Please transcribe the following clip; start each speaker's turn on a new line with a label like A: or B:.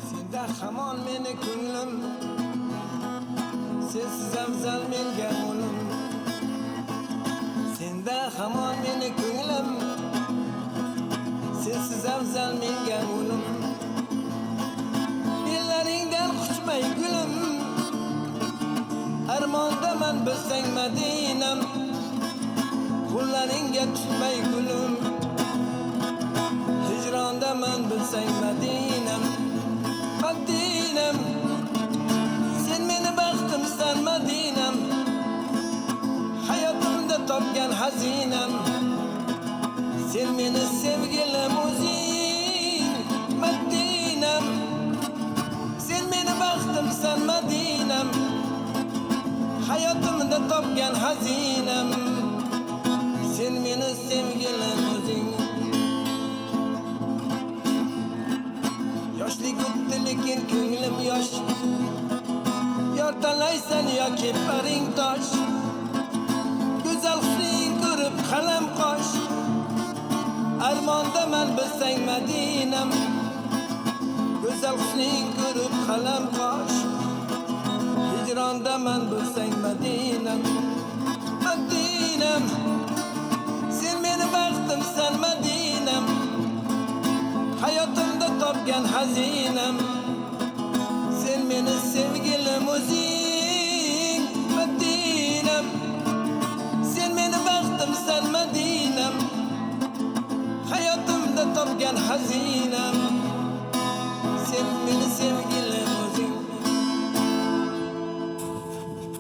A: Senda hamon meni ko'nglim, sensiz afzal menga o'lim. Senda hamon meni ko'nglim, sensiz afzal menga o'lim. Bellaringdan quchmay gulim, armondaman bilsang Madinam. Qo'llaringga tutmay gulim, hijrondaman bilsang Madinam. Madinam, sen meni baxtimsan Madinam. Hayotimda topgan xazinam, sen meni sevgilim o'zing Madinam. Sen meni baxtimsan Madinam. Hayotimda topgan xazinam, sen meni sevgilim o'zing. Yoshlik o'tdi lekin ko'nglim yosh, yor tanlaysan yoki paring tosh. Go'zal husning ko'rib qalam qosh, armondaman bilsang Madinam. Go'zal husning ko'rib qalam qosh, hijrondaman bilsang Madinam. Madinam, sen meni baxtimsan Madinam. Hayotimda topgan xazinam, sen meni sevgilim o'zing.